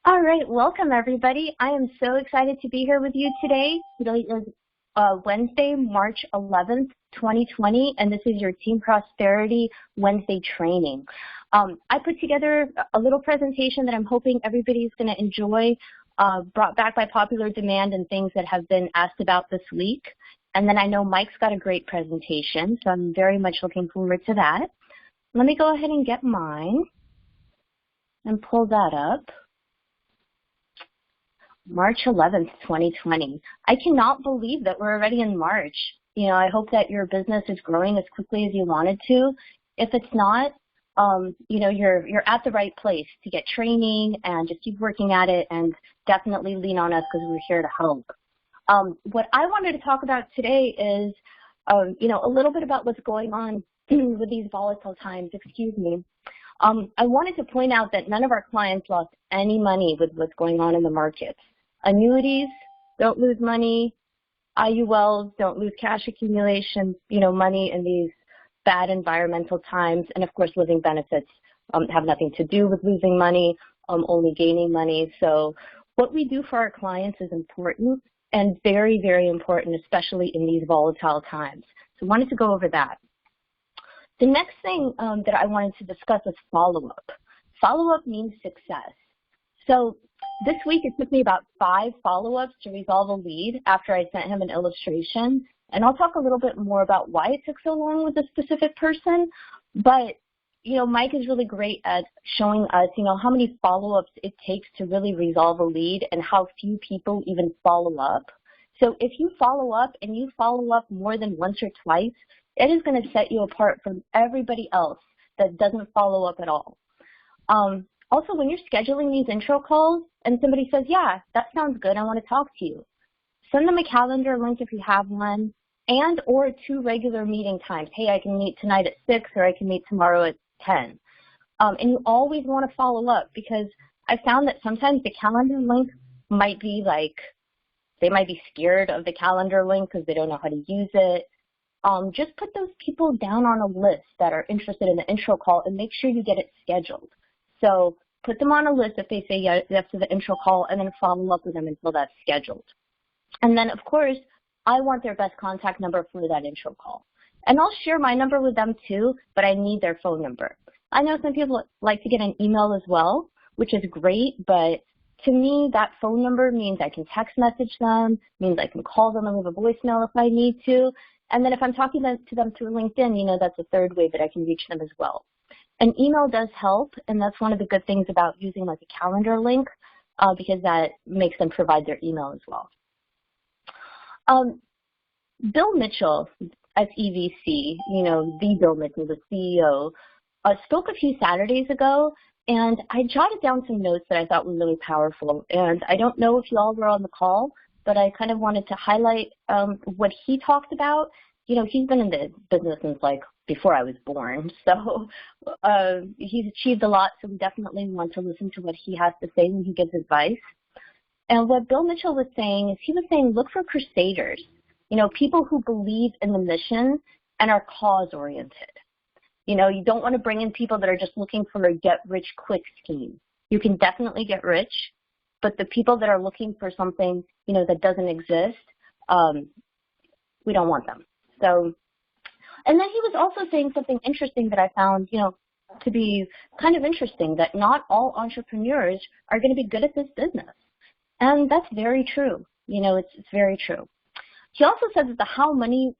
All right, welcome everybody. I am so excited to be here with you today. Today is Wednesday, March 11th, 2020, and this is your Team Prosperity Wednesday training. I put together a little presentation that I'm hoping everybody's going to enjoy, brought back by popular demand and things that have been asked about this week. And then I know Mike's got a great presentation, so I'm very much looking forward to that. Let me go ahead and get mine and pull that up. March 11th, 2020. I cannot believe that we're already in March. You know, I hope that your business is growing as quickly as you wanted to. If it's not, you know, you're at the right place to get training and just keep working at it, and definitely lean on us because we're here to help. What I wanted to talk about today is, you know, a little bit about what's going on with these volatile times, excuse me. I wanted to point out that none of our clients lost any money with what's going on in the markets. Annuities don't lose money. IULs don't lose cash accumulation, you know, money in these bad environmental times. And of course, living benefits have nothing to do with losing money, only gaining money. So what we do for our clients is important and very, very important, especially in these volatile times. So I wanted to go over that. The next thing that I wanted to discuss is follow-up. Follow-up means success. So this week it took me about 5 follow-ups to resolve a lead after I sent him an illustration. And I'll talk a little bit more about why it took so long with a specific person. But, you know, Mike is really great at showing us, you know, how many follow-ups it takes to really resolve a lead and how few people even follow up. So if you follow up and you follow up more than once or twice, it is going to set you apart from everybody else that doesn't follow up at all. Also, when you're scheduling these intro calls and somebody says, yeah, that sounds good, I want to talk to you, send them a calendar link if you have one, and or 2 regular meeting times. Hey, I can meet tonight at 6 or I can meet tomorrow at 10. And you always want to follow up because I found that sometimes the calendar link might be like, they might be scared of the calendar link because they don't know how to use it. Just put those people down on a list that are interested in the intro call and make sure you get it scheduled. So put them on a list if they say yes to the intro call, and then follow up with them until that's scheduled. And then, of course, I want their best contact number for that intro call. And I'll share my number with them too, but I need their phone number. I know some people like to get an email as well, which is great, but to me, that phone number means I can text message them, means I can call them and leave a voicemail if I need to. And then if I'm talking to them through LinkedIn, you know, that's a third way that I can reach them as well. An email does help, and that's one of the good things about using like a calendar link because that makes them provide their email as well. Bill Mitchell, SEVC, you know, the Bill Mitchell, the CEO, spoke a few Saturdays ago, and I jotted down some notes that I thought were really powerful. And I don't know if you all were on the call, but I kind of wanted to highlight what he talked about. You know, he's been in the business since like before I was born, so he's achieved a lot, so we definitely want to listen to what he has to say when he gives advice. And what Bill Mitchell was saying is he was saying, look for crusaders, you know, people who believe in the mission and are cause-oriented. You know, you don't want to bring in people that are just looking for a get-rich-quick scheme. You can definitely get rich, but the people that are looking for something, you know, that doesn't exist, we don't want them. So, and then he was also saying something interesting that I found, you know, to be kind of interesting, that not all entrepreneurs are going to be good at this business. And that's very true. You know, it's very true. He also said that the How Money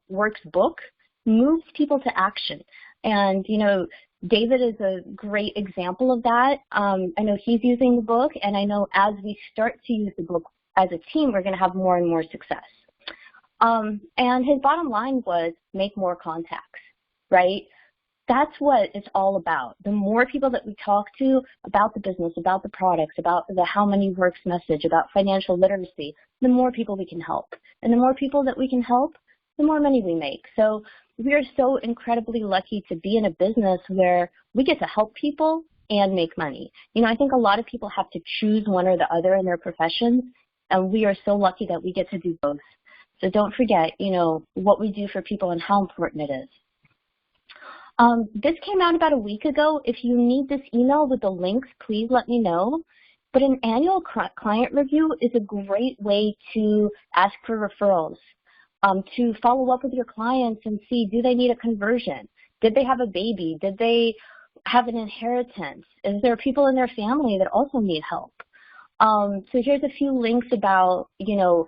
Works book moves people to action. And, you know, David is a great example of that. I know he's using the book, and I know as we start to use the book as a team, we're going to have more and more success. And his bottom line was make more contacts, right? That's what it's all about. The more people that we talk to about the business, about the products, about the How Money Works message, about financial literacy, the more people we can help. And the more people that we can help, the more money we make. So we are so incredibly lucky to be in a business where we get to help people and make money. You know, I think a lot of people have to choose one or the other in their professions, and we are so lucky that we get to do both. So don't forget, you know, what we do for people and how important it is. This came out about a week ago. If you need this email with the links, please let me know. But an annual client review is a great way to ask for referrals, to follow up with your clients and see, do they need a conversion? Did they have a baby? Did they have an inheritance? Is there people in their family that also need help? So here's a few links about,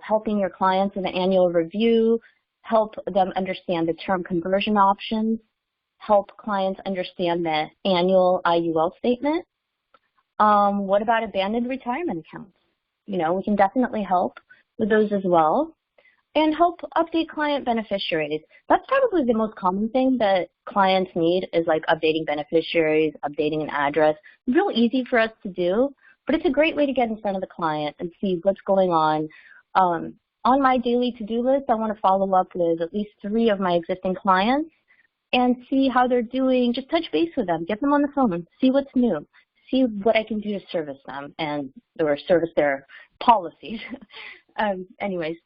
helping your clients in the annual review, help them understand the term conversion options, help clients understand the annual IUL statement. What about abandoned retirement accounts? We can definitely help with those as well. And help update client beneficiaries. That's probably the most common thing that clients need is like updating beneficiaries, updating an address. Real easy for us to do, but it's a great way to get in front of the client and see what's going on. On my daily to-do list, I want to follow up with at least 3 of my existing clients and see how they're doing. Just touch base with them, get them on the phone, see what's new, see what I can do to service them or service their policies. Anyways.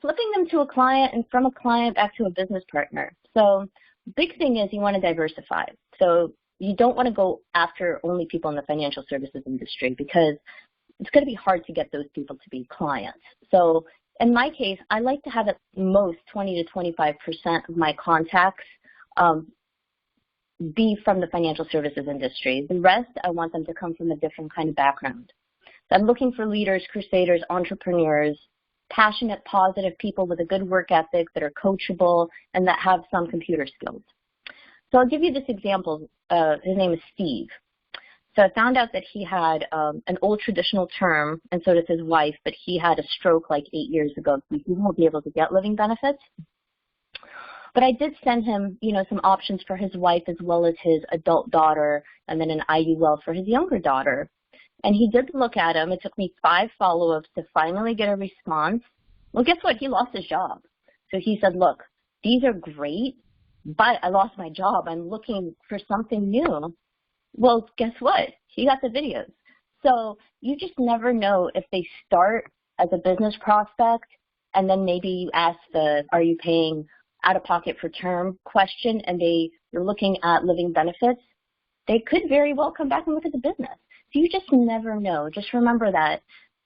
Flipping them to a client and from a client back to a business partner. So big thing is you want to diversify. So you don't want to go after only people in the financial services industry because it's going to be hard to get those people to be clients. So in my case, I like to have at most 20 to 25% of my contacts be from the financial services industry. The rest, I want them to come from a different kind of background. So I'm looking for leaders, crusaders, entrepreneurs, passionate, positive people with a good work ethic that are coachable and that have some computer skills. So I'll give you this example. His name is Steve. So I found out that he had an old traditional term, and so does his wife, but he had a stroke like 8 years ago, so he won't be able to get living benefits. But I did send him, some options for his wife as well as his adult daughter, and then an IUL for his younger daughter. And he did look at him. It took me 5 follow-ups to finally get a response. Well, guess what? He lost his job. So he said, look, these are great, but I lost my job. I'm looking for something new. Well, guess what? He got the videos. So you just never know if they start as a business prospect and then maybe you ask are you paying out of pocket for term question and you're looking at living benefits. They could very well come back and look at the business. So you just never know. Just remember that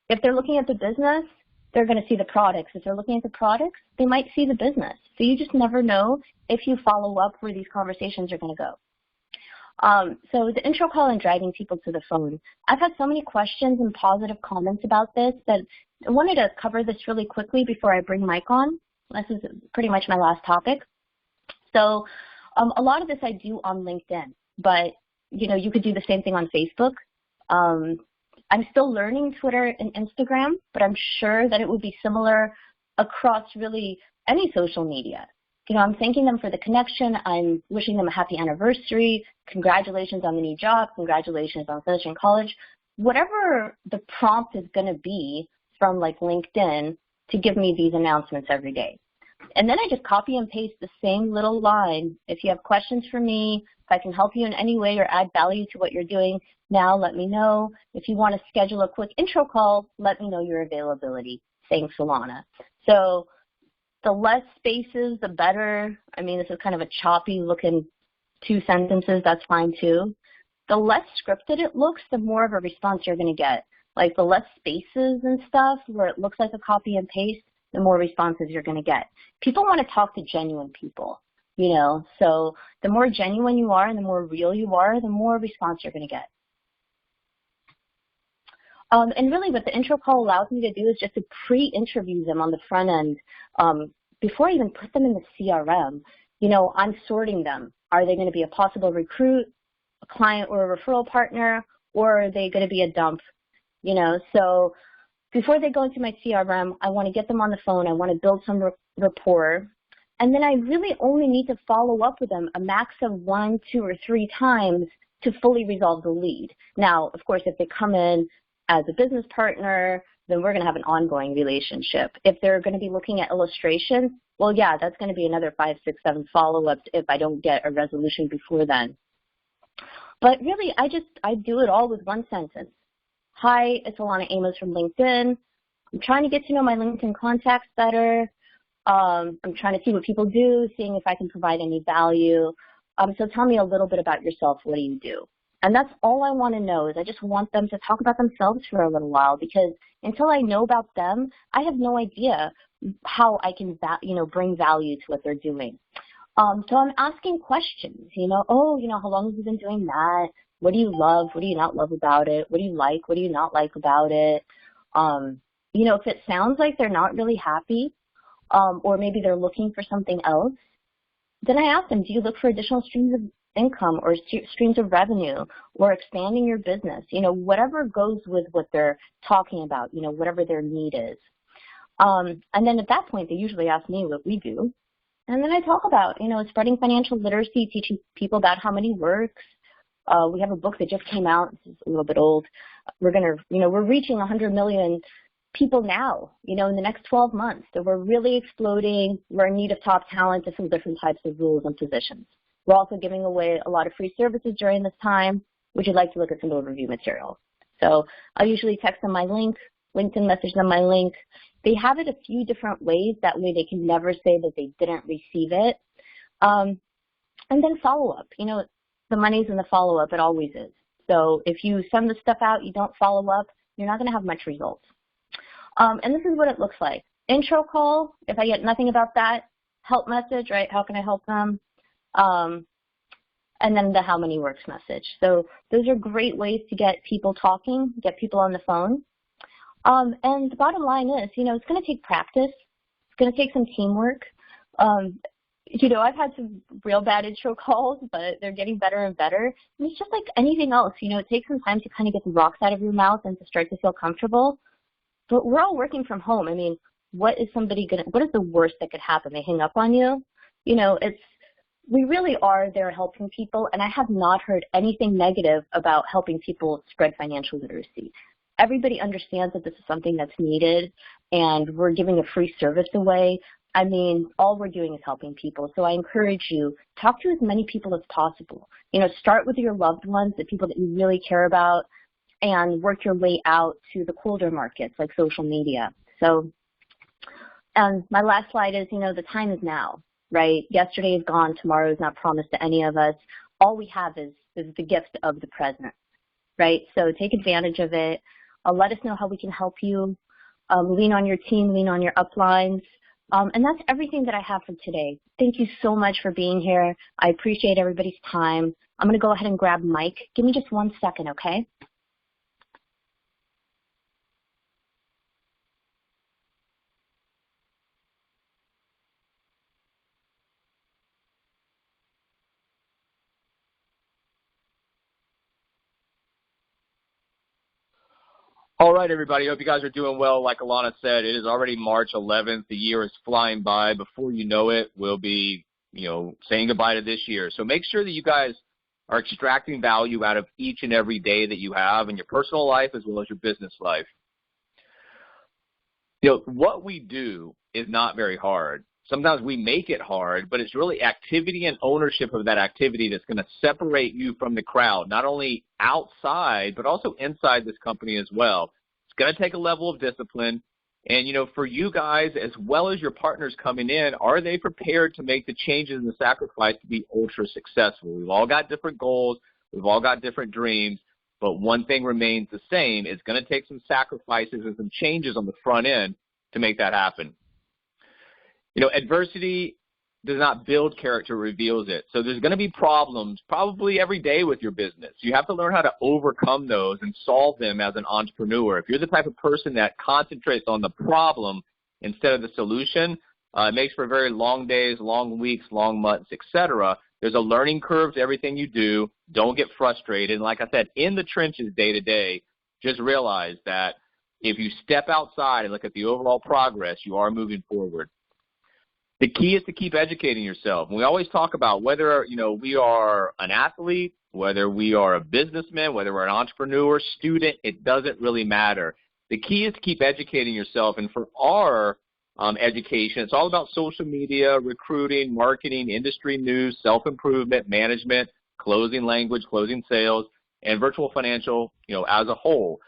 if they're looking at the business, they're going to see the products. If they're looking at the products, they might see the business. So you just never know if you follow up where these conversations are going to go. So the intro call and driving people to the phone. I've had so many questions and positive comments about this that I wanted to cover this really quickly before I bring Mike on. This is pretty much my last topic. So a lot of this I do on LinkedIn, but you could do the same thing on Facebook. I'm still learning Twitter and Instagram, but I'm sure that it would be similar across really any social media. I'm thanking them for the connection. I'm wishing them a happy anniversary. Congratulations on the new job. Congratulations on finishing college. Whatever the prompt is going to be from like LinkedIn to give me these announcements every day. And then I just copy and paste the same little line. If you have questions for me, if I can help you in any way or add value to what you're doing now, let me know. If you want to schedule a quick intro call, let me know your availability. Thanks, Alana. So the less spaces, the better. I mean, this is kind of a choppy looking 2 sentences. That's fine too. The less scripted it looks, the more of a response you're going to get. Like the less spaces and stuff where it looks like a copy and paste, the more responses you're going to get. People want to talk to genuine people, so the more genuine you are and the more real you are, the more response you're going to get. And really what the intro call allows me to do is just to pre-interview them on the front end before I even put them in the CRM. I'm sorting them. Are they going to be a possible recruit, a client or a referral partner, or are they going to be a dump? So before they go into my CRM, I want to get them on the phone. I want to build some rapport. And then I really only need to follow up with them a max of 1, 2, or 3 times to fully resolve the lead. Now, of course, if they come in as a business partner, then we're going to have an ongoing relationship. If they're going to be looking at illustrations, well, yeah, that's going to be another 5, 6, 7 follow-ups if I don't get a resolution before then. But really, I do it all with 1 sentence. Hi, it's Alana Amos from LinkedIn. I'm trying to get to know my LinkedIn contacts better. I'm trying to see what people do, seeing if I can provide any value. So tell me a little bit about yourself. What do you do? And that's all I want to know is I just want them to talk about themselves for a little while, because until I know about them, I have no idea how I can, bring value to what they're doing. So I'm asking questions, how long have you been doing that? What do you love? What do you not love about it? What do you like? What do you not like about it? If it sounds like they're not really happy, or maybe they're looking for something else, then I ask them, do you look for additional streams of income or streams of revenue or expanding your business? Whatever goes with what they're talking about, whatever their need is. And then at that point, they usually ask me what we do. And then I talk about, spreading financial literacy, teaching people about how money works. We have a book that just came out. This is a little bit old. We're reaching 100 million people now, in the next 12 months. So we're really exploding. We're in need of top talent to fill different types of roles and positions. We're also giving away a lot of free services during this time. Would you like to look at some overview material? So I'll usually text them my link, LinkedIn message them my link. They have it a few different ways. That way they can never say that they didn't receive it. And then follow up. The money's in the follow up. It always is. So if you send the stuff out, you don't follow up, you're not going to have much results. And this is what it looks like. Intro call, if I get nothing about that. Help message, right? How can I help them? And then the how many works message. So those are great ways to get people talking, get people on the phone. And the bottom line is, it's going to take practice. It's going to take some teamwork. I've had some real bad intro calls, but they're getting better and better. And it's just like anything else. It takes some time to kind of get the rocks out of your mouth and to start to feel comfortable. But we're all working from home. I mean, what is the worst that could happen? They hang up on you? We really are there helping people, and I have not heard anything negative about helping people spread financial literacy. Everybody understands that this is something that's needed, and we're giving a free service away. I mean, all we're doing is helping people. So I encourage you, talk to as many people as possible. Start with your loved ones, the people that you really care about, and work your way out to the colder markets like social media. So, and my last slide is, the time is now, right? Yesterday is gone. Tomorrow is not promised to any of us. All we have is the gift of the present, right? So take advantage of it. Let us know how we can help you. Lean on your team, lean on your uplines. And that's everything that I have for today. Thank you so much for being here. I appreciate everybody's time. I'm going to go ahead and grab Mike. Give me just 1 second, okay? All right, everybody. Hope you guys are doing well. Like Alana said, it is already March 11th. The year is flying by. Before you know it, we'll be, saying goodbye to this year. So make sure that you guys are extracting value out of each and every day that you have in your personal life as well as your business life. What we do is not very hard. Sometimes we make it hard, but it's really activity and ownership of that activity that's going to separate you from the crowd, not only outside, but also inside this company as well. It's going to take a level of discipline. And, for you guys, as well as your partners coming in, are they prepared to make the changes and the sacrifice to be ultra successful? We've all got different goals. We've all got different dreams. But one thing remains the same. It's going to take some sacrifices and some changes on the front end to make that happen. Adversity does not build character, reveals it. So there's going to be problems probably every day with your business. You have to learn how to overcome those and solve them as an entrepreneur. If you're the type of person that concentrates on the problem instead of the solution, it makes for very long days, long weeks, long months, etc. There's a learning curve to everything you do. Don't get frustrated. And like I said, in the trenches day to day, just realize that if you step outside and look at the overall progress, you are moving forward. The key is to keep educating yourself. We always talk about whether, we are an athlete, whether we are a businessman, whether we're an entrepreneur, student, it doesn't really matter. The key is to keep educating yourself. And for our education, it's all about social media, recruiting, marketing, industry news, self-improvement, management, closing language, closing sales, and virtual financial, as a whole.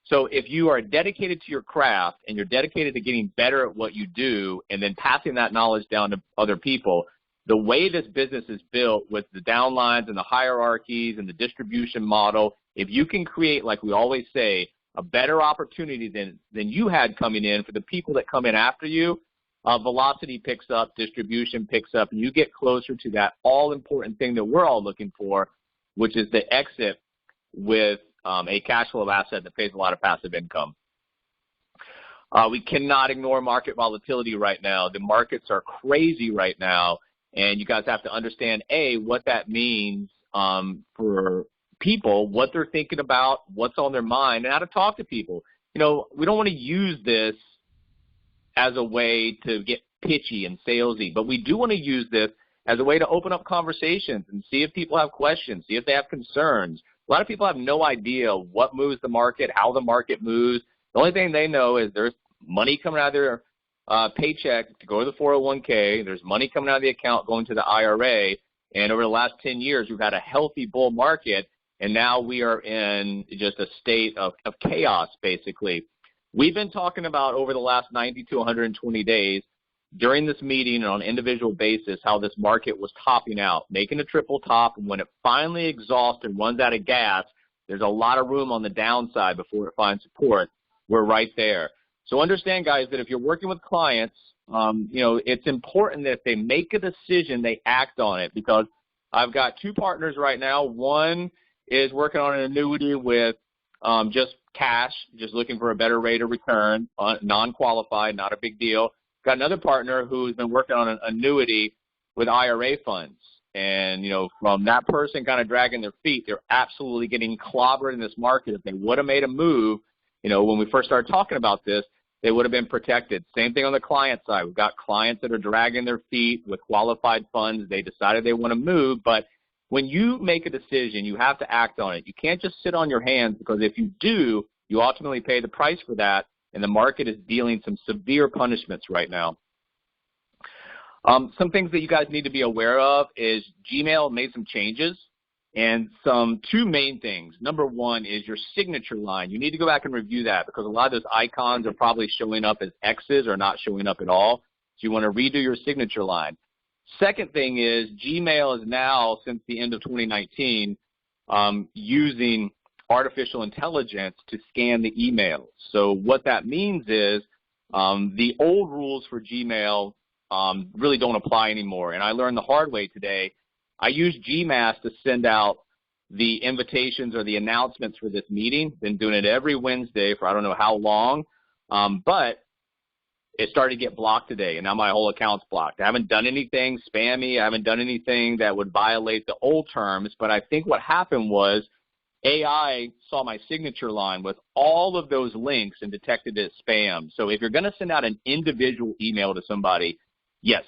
So if you are dedicated to your craft and you're dedicated to getting better at what you do and then passing that knowledge down to other people, the way this business is built with the downlines and the hierarchies and the distribution model, if you can create, like we always say, a better opportunity than you had coming in for the people that come in after you, velocity picks up, distribution picks up, and you get closer to that all-important thing that we're all looking for, which is the exit with a cash flow asset that pays a lot of passive income. We cannot ignore market volatility right now. The markets are crazy right now, and you guys have to understand, A, what that means for people, what they're thinking about, what's on their mind, and how to talk to people. You know, we don't want to use this as a way to get pitchy and salesy, but we do want to use this as a way to open up conversations and see if people have questions, see if they have concerns. A lot of people have no idea what moves the market, how the market moves. The only thing they know is there's money coming out of their paycheck to go to the 401k. There's money coming out of the account going to the IRA. And over the last 10 years, we've had a healthy bull market, and now we are in just a state of chaos, basically. We've been talking about over the last 90 to 120 days during this meeting and on an individual basis how this market was topping out, making a triple top, and when it finally exhausts and runs out of gas, there's a lot of room on the downside before it finds support. We're right there. So understand, guys, that if you're working with clients, you know, it's important that if they make a decision, they act on it, because I've got two partners right now. One is working on an annuity with just cash, just looking for a better rate of return, non-qualified, not a big deal. Got another partner who's been working on an annuity with IRA funds. And, you know, from that person kind of dragging their feet, they're absolutely getting clobbered in this market. If they would have made a move, you know, when we first started talking about this, they would have been protected. Same thing on the client side. We've got clients that are dragging their feet with qualified funds. They decided they want to move, but when you make a decision, you have to act on it. You can't just sit on your hands, because if you do, you ultimately pay the price for that, and the market is dealing some severe punishments right now. Some things that you guys need to be aware of is Gmail made some changes, and two main things. Number one is your signature line. You need to go back and review that, because a lot of those icons are probably showing up as X's or not showing up at all. So you want to redo your signature line. Second thing is Gmail is now, since the end of 2019, using artificial intelligence to scan the emails. So what that means is the old rules for Gmail really don't apply anymore. And I learned the hard way today. I use Gmail to send out the invitations or the announcements for this meeting. Been doing it every Wednesday for I don't know how long, but it started to get blocked today, and now my whole account's blocked. I haven't done anything spammy. I haven't done anything that would violate the old terms, but I think what happened was AI saw my signature line with all of those links and detected it as spam. So if you're going to send out an individual email to somebody, yes,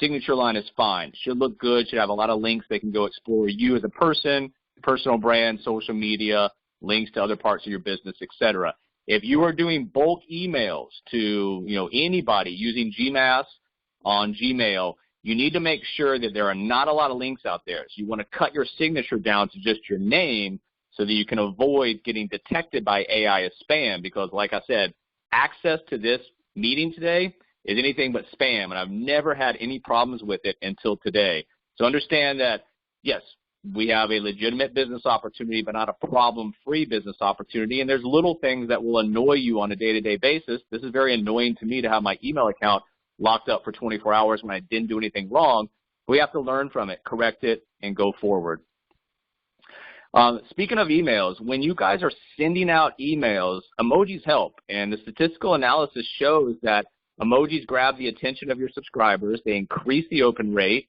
signature line is fine. Should look good, should have a lot of links. They can go explore you as a person, personal brand, social media, links to other parts of your business, etc. If you are doing bulk emails to, you know, anybody using Gmail on Gmail, you need to make sure that there are not a lot of links out there. So you want to cut your signature down to just your name so that you can avoid getting detected by AI as spam, because like I said, access to this meeting today is anything but spam, and I've never had any problems with it until today. So understand that, yes, we have a legitimate business opportunity, but not a problem-free business opportunity. And there's little things that will annoy you on a day-to-day basis. This is very annoying to me to have my email account locked up for 24 hours when I didn't do anything wrong. We have to learn from it, correct it, and go forward. Speaking of emails, when you guys are sending out emails, emojis help. And the statistical analysis shows that emojis grab the attention of your subscribers. They increase the open rate.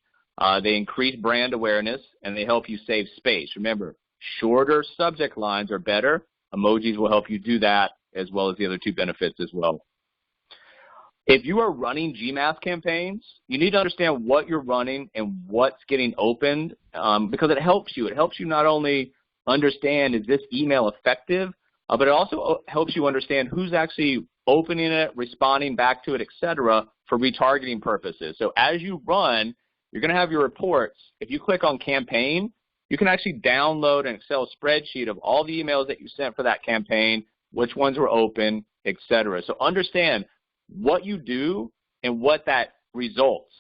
They increase brand awareness, and they help you save space. Remember, shorter subject lines are better. Emojis will help you do that, as well as the other two benefits as well. If you are running GMath campaigns, you need to understand what you're running and what's getting opened, because it helps you. It helps you not only understand, is this email effective, but it also helps you understand who's actually opening it, responding back to it, etc., for retargeting purposes. So as you run, you're going to have your reports. If you click on campaign, you can actually download an Excel spreadsheet of all the emails that you sent for that campaign, which ones were open, etc. So understand what you do and what that results.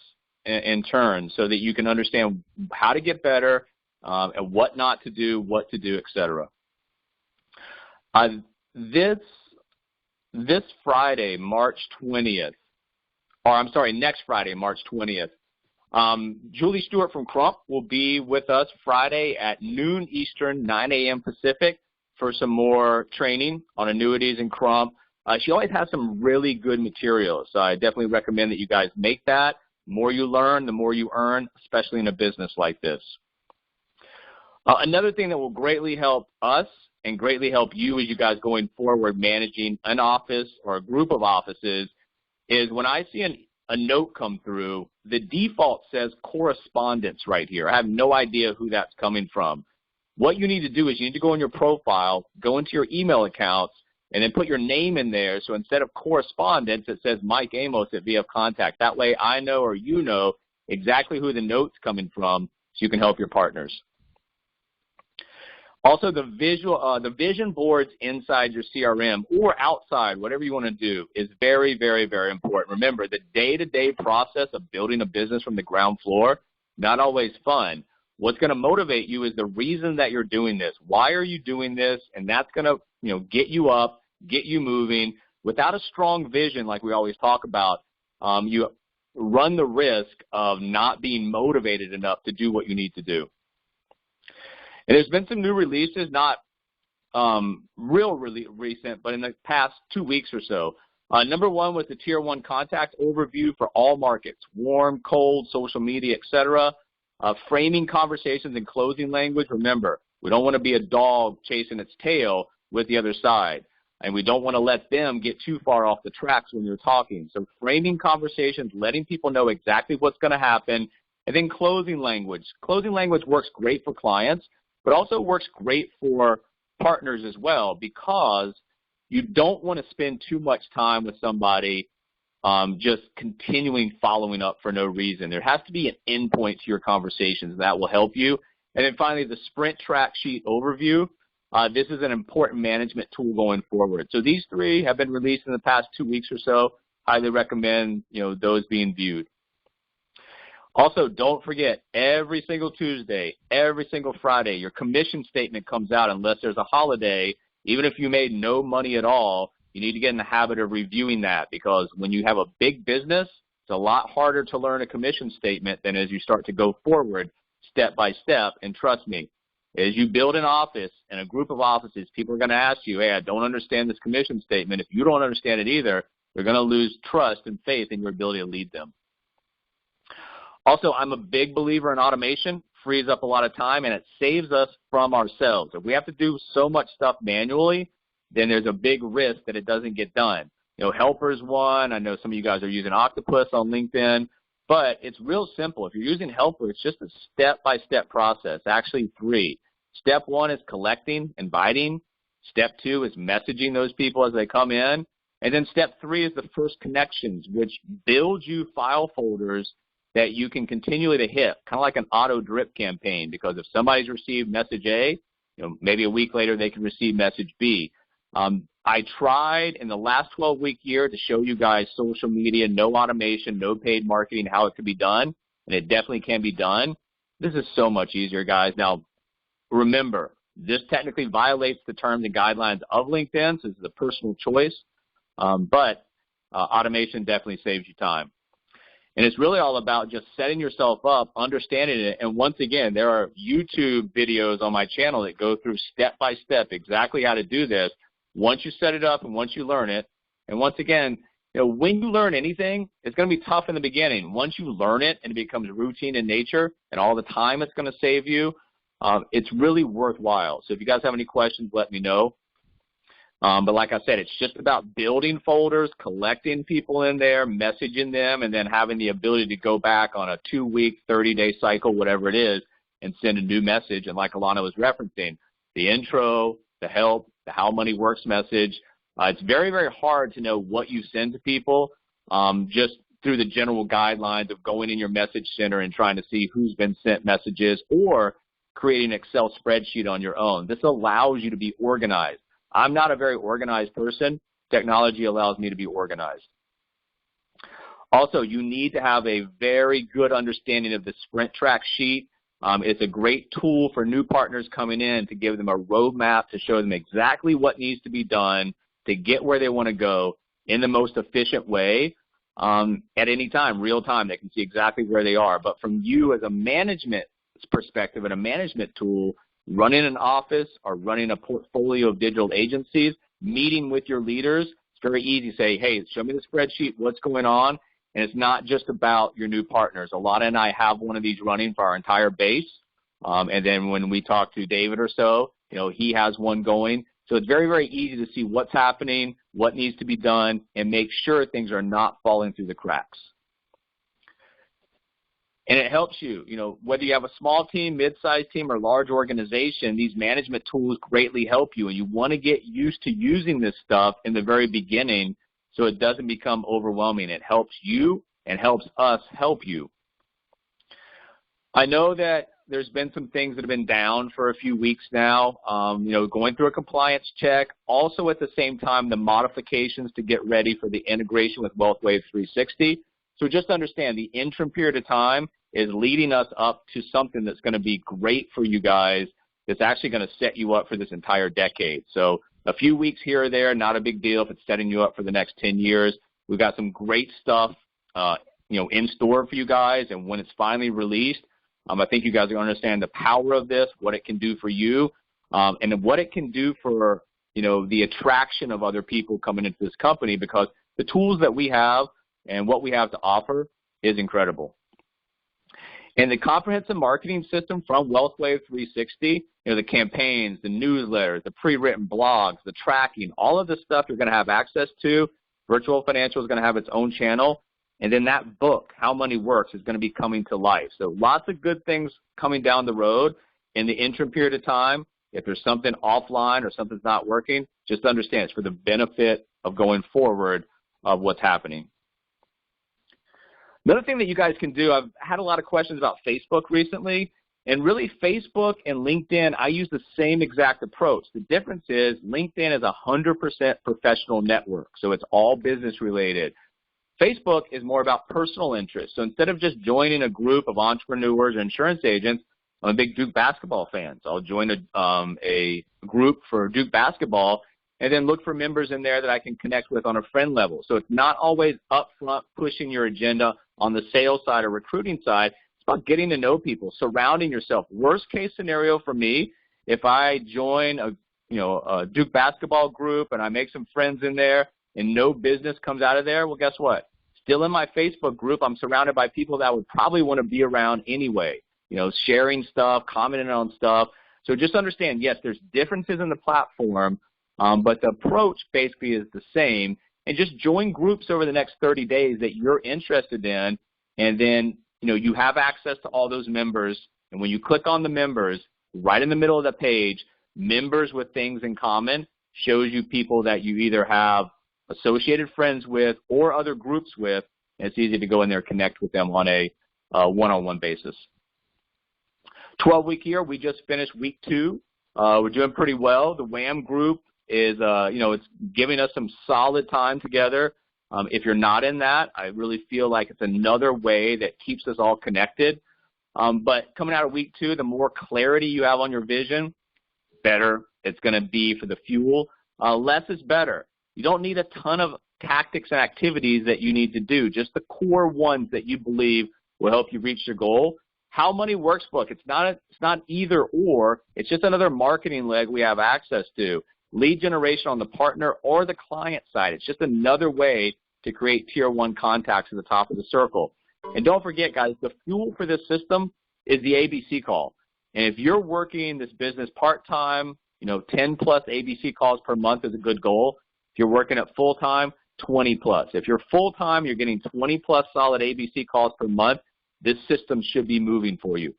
in turn so that you can understand how to get better and what not to do, what to do, etc. This Friday, March 20th, or I'm sorry, next Friday, March 20th, Julie Stewart from Crump will be with us Friday at noon Eastern, 9 a.m. Pacific for some more training on annuities and Crump. She always has some really good material, so I definitely recommend that you guys make that. The more you learn, the more you earn, especially in a business like this. Another thing that will greatly help us and greatly help you as you guys going forward managing an office or a group of offices is when I see a note come through, the default says correspondence right here. I have no idea who that's coming from. What you need to do is you need to go in your profile, go into your email accounts, and then put your name in there. So instead of correspondence, it says Mike Amos at VF Contact. That way I know or you know exactly who the note's coming from so you can help your partners. Also, the vision boards inside your CRM or outside, whatever you want to do, is very, very, very important. Remember, the day-to-day process of building a business from the ground floor, not always fun. What's going to motivate you is the reason that you're doing this. Why are you doing this? And that's going to, get you up, get you moving. Without a strong vision, like we always talk about, you run the risk of not being motivated enough to do what you need to do. And there's been some new releases, not really recent, but in the past 2 weeks or so. Number one was the Tier 1 Contact Overview for all markets, warm, cold, social media, etc. Framing conversations and closing language. Remember, we don't want to be a dog chasing its tail with the other side, and we don't want to let them get too far off the tracks when you're talking. So framing conversations, letting people know exactly what's going to happen, and then closing language. Closing language works great for clients, but also works great for partners as well, because you don't want to spend too much time with somebody just continuing following up for no reason. There has to be an endpoint to your conversations, and that will help you. And then finally, the Sprint Track Sheet Overview. This is an important management tool going forward. So these three have been released in the past 2 weeks or so. Highly recommend those being viewed. Also, don't forget, every single Tuesday, every single Friday, your commission statement comes out unless there's a holiday. Even if you made no money at all, you need to get in the habit of reviewing that, because when you have a big business, it's a lot harder to learn a commission statement than as you start to go forward step by step. And trust me, as you build an office and a group of offices, people are going to ask you, hey, I don't understand this commission statement. If you don't understand it either, they're going to lose trust and faith in your ability to lead them. Also, I'm a big believer in automation. Frees up a lot of time, and it saves us from ourselves. If we have to do so much stuff manually, then there's a big risk that it doesn't get done. Helper's one. I know some of you guys are using Octopus on LinkedIn, but it's real simple. If you're using Helper, it's just a step-by-step process, actually 3. Step 1 is collecting, inviting. Step 2 is messaging those people as they come in. And then step 3 is the first connections, which builds you file folders that you can continually to hit, kind of like an auto drip campaign, because if somebody's received message A, maybe a week later they can receive message B. I tried in the last 12-week year to show you guys social media, no automation, no paid marketing, how it could be done, and it definitely can be done. This is so much easier, guys. Now, remember, this technically violates the terms and guidelines of LinkedIn, so this is a personal choice, but automation definitely saves you time. And it's really all about just setting yourself up, understanding it. And once again, there are YouTube videos on my channel that go through step by step exactly how to do this once you set it up and once you learn it. And once again, when you learn anything, it's going to be tough in the beginning. Once you learn it and it becomes routine in nature and all the time it's going to save you, it's really worthwhile. So if you guys have any questions, let me know. But like I said, it's just about building folders, collecting people in there, messaging them, and then having the ability to go back on a 2-week, 30-day cycle, whatever it is, and send a new message. And like Alana was referencing, the intro, the help, the how money works message, it's very, very hard to know what you send to people just through the general guidelines of going in your message center and trying to see who's been sent messages, or creating an Excel spreadsheet on your own. This allows you to be organized. I'm not a very organized person. Technology allows me to be organized. Also, you need to have a very good understanding of the sprint track sheet. It's a great tool for new partners coming in to give them a roadmap to show them exactly what needs to be done to get where they want to go in the most efficient way at any time, real time. They can see exactly where they are. But from you as a management perspective and a management tool, running an office or running a portfolio of digital agencies, meeting with your leaders, it's very easy to say, hey, show me the spreadsheet, what's going on. And it's not just about your new partners. Alana and I have one of these running for our entire base. And then when we talk to David or so, he has one going. So it's very, very easy to see what's happening, what needs to be done, and make sure things are not falling through the cracks. And it helps you, whether you have a small team, mid-sized team, or large organization, these management tools greatly help you. And you want to get used to using this stuff in the very beginning so it doesn't become overwhelming. It helps you and helps us help you. I know that there's been some things that have been down for a few weeks now, going through a compliance check. Also at the same time, the modifications to get ready for the integration with WealthWave 360. So just understand the interim period of time is leading us up to something that's going to be great for you guys. That's actually going to set you up for this entire decade. So a few weeks here or there, not a big deal if it's setting you up for the next 10 years. We've got some great stuff, in store for you guys. And when it's finally released, I think you guys are going to understand the power of this, what it can do for you, and what it can do for, the attraction of other people coming into this company, because the tools that we have and what we have to offer is incredible. And the comprehensive marketing system from WealthWave 360, the campaigns, the newsletters, the pre-written blogs, the tracking, all of the stuff you're going to have access to. Virtual Financial is going to have its own channel. And then that book, How Money Works, is going to be coming to life. So lots of good things coming down the road in the interim period of time. If there's something offline or something's not working, just understand it's for the benefit of going forward of what's happening. Another thing that you guys can do, I've had a lot of questions about Facebook recently, and really Facebook and LinkedIn, I use the same exact approach. The difference is LinkedIn is 100% professional network, so it's all business related. Facebook is more about personal interest. So instead of just joining a group of entrepreneurs or insurance agents, I'm a big Duke basketball fan, so I'll join a group for Duke basketball and then look for members in there that I can connect with on a friend level. So it's not always upfront pushing your agenda on the sales side or recruiting side. It's about getting to know people, surrounding yourself. Worst case scenario for me, if I join a Duke basketball group and I make some friends in there and no business comes out of there, well, guess what? Still in my Facebook group, I'm surrounded by people that would probably want to be around anyway, sharing stuff, commenting on stuff. So just understand, yes, there's differences in the platform, but the approach basically is the same. And just join groups over the next 30 days that you're interested in, and then, you have access to all those members. And when you click on the members, right in the middle of the page, members with things in common shows you people that you either have associated friends with or other groups with, and it's easy to go in there and connect with them on a one-on-one basis. 12-week year, we just finished week 2. We're doing pretty well. The WAM group is, it's giving us some solid time together. If you're not in that, I really feel like it's another way that keeps us all connected. But coming out of week 2, the more clarity you have on your vision, better it's going to be for the fuel. Less is better. You don't need a ton of tactics and activities that you need to do, just the core ones that you believe will help you reach your goal. How Money Works book, it's not either or, it's just another marketing leg we have access to. Lead generation on the partner or the client side. It's just another way to create tier 1 contacts at the top of the circle. And don't forget, guys, the fuel for this system is the ABC call. And if you're working this business part-time, 10 plus ABC calls per month is a good goal. If you're working at full-time, 20 plus. If you're full-time, you're getting 20 plus solid ABC calls per month, this system should be moving for you.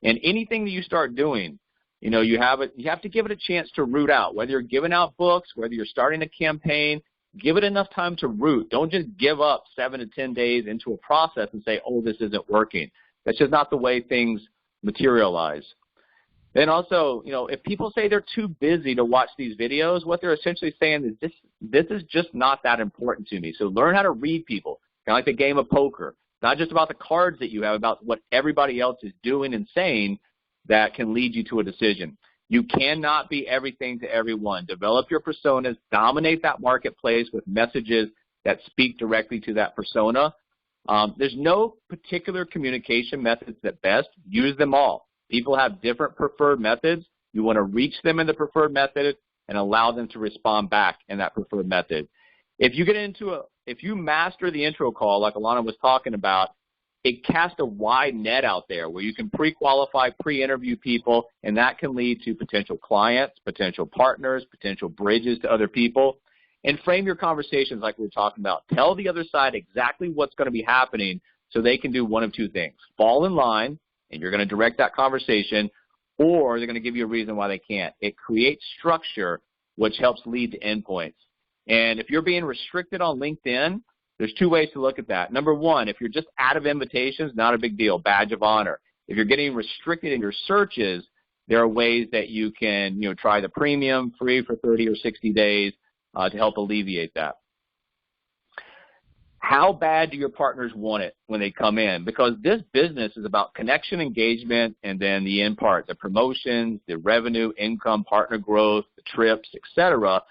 And anything that you start doing, you have to give it a chance to root out. Whether you're giving out books, whether you're starting a campaign, give it enough time to root. Don't just give up 7 to 10 days into a process and say, oh, this isn't working. That's just not the way things materialize. Then also, if people say they're too busy to watch these videos, what they're essentially saying is this is just not that important to me. So learn how to read people. kind of like the game of poker. Not just about the cards that you have, about what everybody else is doing and saying that can lead you to a decision. You cannot be everything to everyone. Develop your personas, dominate that marketplace with messages that speak directly to that persona. There's no particular communication methods that best. Use them all. People have different preferred methods. You want to reach them in the preferred method and allow them to respond back in that preferred method. If you master the intro call, like Alana was talking about, it casts a wide net out there where you can pre-qualify, pre-interview people, and that can lead to potential clients, potential partners, potential bridges to other people. And frame your conversations like we were talking about. Tell the other side exactly what's going to be happening so they can do one of two things. Fall in line, and you're going to direct that conversation, or they're going to give you a reason why they can't. It creates structure, which helps lead to endpoints. And if you're being restricted on LinkedIn, there's two ways to look at that. Number one, if you're just out of invitations, not a big deal, badge of honor. If you're getting restricted in your searches, there are ways that you can, try the premium, free for 30 or 60 days to help alleviate that. How bad do your partners want it when they come in? Because this business is about connection, engagement, and then the end part, the promotions, the revenue, income, partner growth, the trips, etc.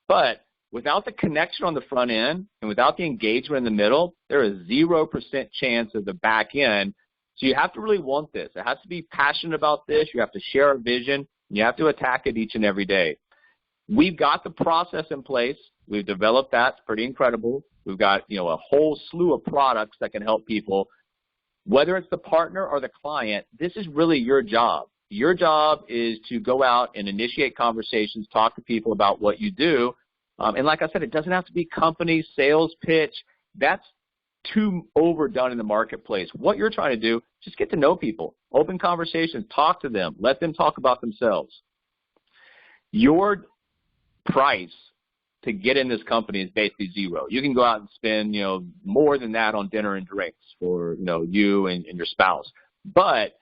But without the connection on the front end and without the engagement in the middle, there is 0% chance of the back end. So you have to really want this. It has to be passionate about this. You have to share a vision. You have to attack it each and every day. We've got the process in place. We've developed that. It's pretty incredible. We've got, a whole slew of products that can help people. Whether it's the partner or the client, this is really your job. Your job is to go out and initiate conversations, talk to people about what you do. And like I said, it doesn't have to be company, sales pitch. That's too overdone in the marketplace. What you're trying to do, just get to know people. Open conversations, talk to them, let them talk about themselves. Your price to get in this company is basically zero. You can go out and spend, more than that on dinner and drinks for, you and your spouse. But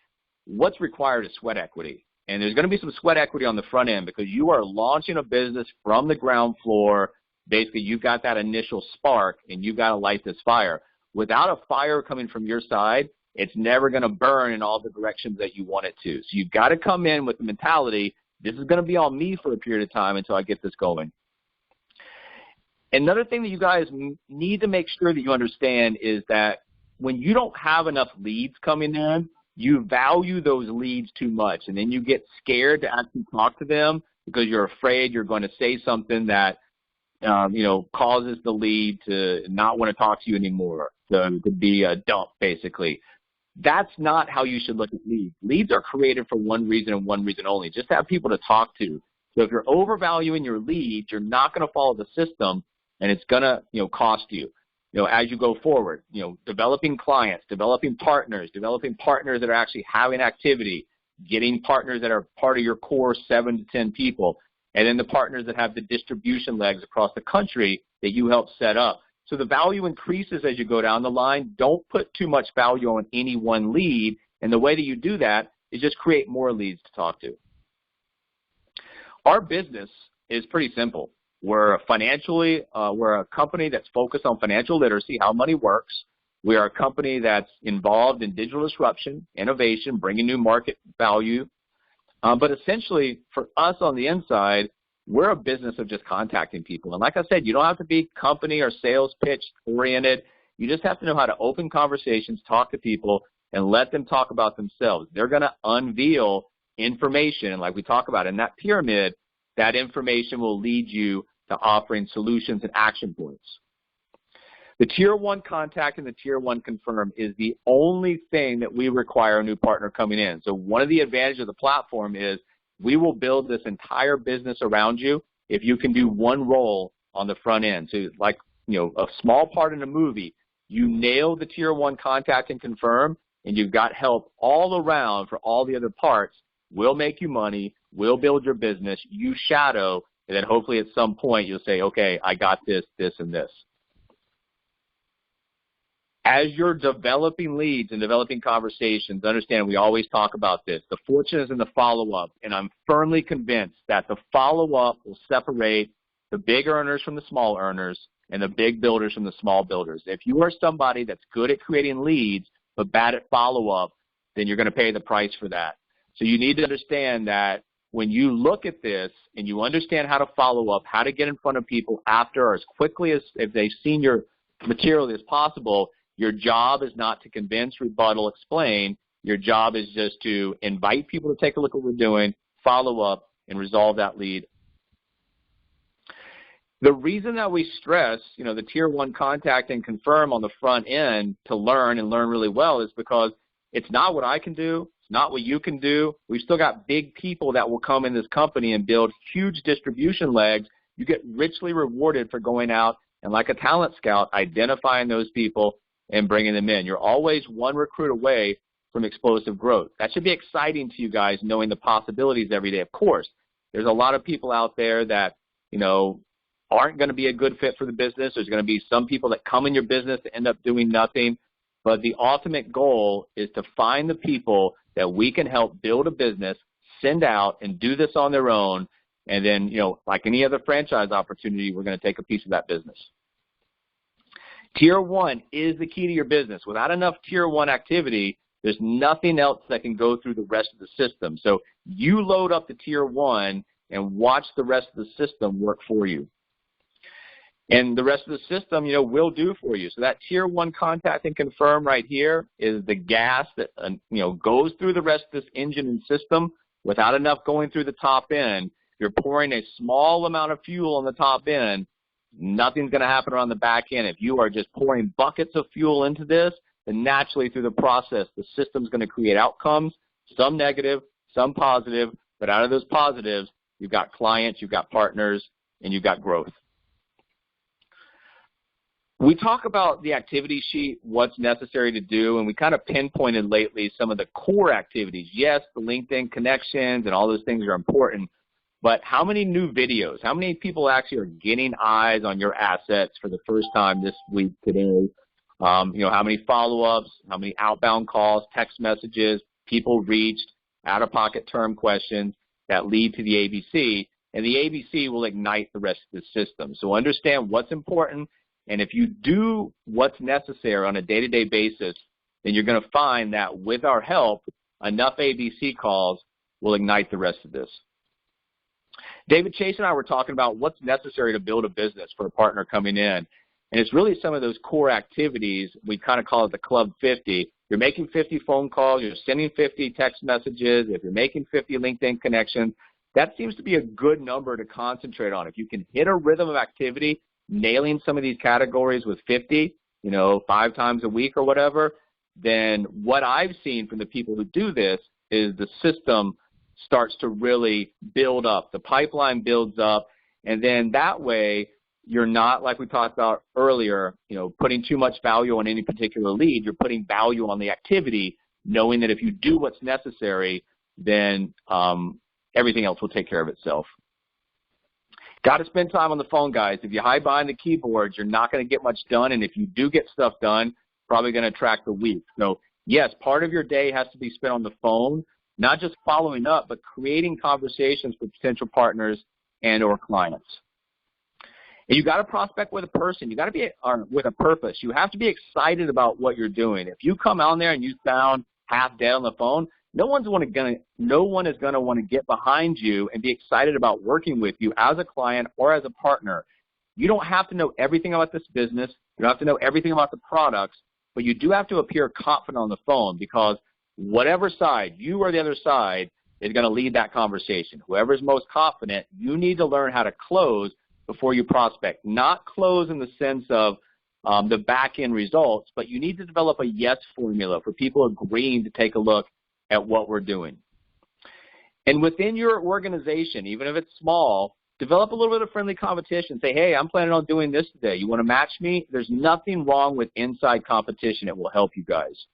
what's required is sweat equity. And there's going to be some sweat equity on the front end because you are launching a business from the ground floor. Basically, you've got that initial spark, and you've got to light this fire. Without a fire coming from your side, it's never going to burn in all the directions that you want it to. So you've got to come in with the mentality, this is going to be on me for a period of time until I get this going. Another thing that you guys need to make sure that you understand is that when you don't have enough leads coming in, you value those leads too much, and then you get scared to actually talk to them because you're afraid you're going to say something that, causes the lead to not want to talk to you anymore, to be a dump, basically. That's not how you should look at leads. Leads are created for one reason and one reason only, just to have people to talk to. So if you're overvaluing your leads, you're not going to follow the system, and it's going to, cost you. As you go forward, developing clients, developing partners that are actually having activity, getting partners that are part of your core 7 to 10 people, and then the partners that have the distribution legs across the country that you help set up. So the value increases as you go down the line. Don't put too much value on any one lead, and the way that you do that is just create more leads to talk to. Our business is pretty simple. We're a company that's focused on financial literacy, how money works. We are a company that's involved in digital disruption, innovation, bringing new market value. But essentially, for us on the inside, we're a business of just contacting people. And like I said, you don't have to be company or sales pitch oriented. You just have to know how to open conversations, talk to people, and let them talk about themselves. They're going to unveil information. And like we talk about in that pyramid, that information will lead you to offering solutions and action points. The Tier 1 contact and the Tier 1 confirm is the only thing that we require a new partner coming in. So one of the advantages of the platform is we will build this entire business around you if you can do one role on the front end. So like, a small part in a movie, you nail the Tier 1 contact and confirm, and you've got help all around for all the other parts. We'll make you money. We'll build your business. You shadow. And then hopefully at some point you'll say, okay, I got this, this, and this. As you're developing leads and developing conversations, understand we always talk about this. The fortune is in the follow-up, and I'm firmly convinced that the follow-up will separate the big earners from the small earners, and the big builders from the small builders. If you are somebody that's good at creating leads but bad at follow-up, then you're going to pay the price for that. So you need to understand that when you look at this and you understand how to follow up, how to get in front of people after or as quickly as if they've seen your material as possible, your job is not to convince, rebuttal, explain. Your job is just to invite people to take a look at what we're doing, follow up, and resolve that lead. The reason that we stress, the tier 1 contact and confirm on the front end to learn and learn really well is because it's not what I can do. It's not what you can do. We've still got big people that will come in this company and build huge distribution legs. You get richly rewarded for going out and, like a talent scout, identifying those people and bringing them in. You're always one recruit away from explosive growth. That should be exciting to you guys, knowing the possibilities every day. Of course, there's a lot of people out there that, aren't going to be a good fit for the business. There's going to be some people that come in your business that end up doing nothing. But the ultimate goal is to find the people that we can help build a business, send out, and do this on their own. And then, like any other franchise opportunity, we're going to take a piece of that business. Tier 1 is the key to your business. Without enough Tier 1 activity, there's nothing else that can go through the rest of the system. So you load up the Tier 1 and watch the rest of the system work for you. And the rest of the system, will do for you. So that tier 1 contact and confirm right here is the gas that, goes through the rest of this engine and system without enough going through the top end. If you're pouring a small amount of fuel on the top end, nothing's going to happen around the back end. If you are just pouring buckets of fuel into this, then naturally through the process, the system's going to create outcomes, some negative, some positive, but out of those positives, you've got clients, you've got partners, and you've got growth. We talk about the activity sheet, what's necessary to do, and we kind of pinpointed lately some of the core activities. Yes, the LinkedIn connections and all those things are important, but how many new videos, how many people actually are getting eyes on your assets for the first time this week, today? How many follow-ups, how many outbound calls, text messages, people reached, out-of-pocket term questions that lead to the ABC, and the ABC will ignite the rest of the system. So understand what's important. And if you do what's necessary on a day-to-day basis, then you're going to find that with our help, enough ABC calls will ignite the rest of this. David Chase and I were talking about what's necessary to build a business for a partner coming in. And it's really some of those core activities. We kind of call it the Club 50. You're making 50 phone calls. You're sending 50 text messages. If you're making 50 LinkedIn connections, that seems to be a good number to concentrate on. If you can hit a rhythm of activity, nailing some of these categories with 50, 5 times a week or whatever, then what I've seen from the people who do this is the system starts to really build up. The pipeline builds up, and then that way you're not, like we talked about earlier, putting too much value on any particular lead. You're putting value on the activity, knowing that if you do what's necessary, then everything else will take care of itself. Got to spend time on the phone, guys. If you hide behind the keyboards, you're not going to get much done, and if you do get stuff done, probably going to track the week. So, yes, part of your day has to be spent on the phone, not just following up, but creating conversations with potential partners and or clients. And you got to prospect with a person. You got to be with a purpose. You have to be excited about what you're doing. If you come out there and you sound half dead on the phone, no one is going to want to get behind you and be excited about working with you as a client or as a partner. You don't have to know everything about this business. You don't have to know everything about the products, but you do have to appear confident on the phone, because whatever side, you or the other side, is going to lead that conversation. Whoever's most confident, you need to learn how to close before you prospect. Not close in the sense of the back-end results, but you need to develop a yes formula for people agreeing to take a look at what we're doing. And within your organization, even if it's small, develop a little bit of friendly competition. Say, hey, I'm planning on doing this today. You want to match me? There's nothing wrong with inside competition. It will help you guys.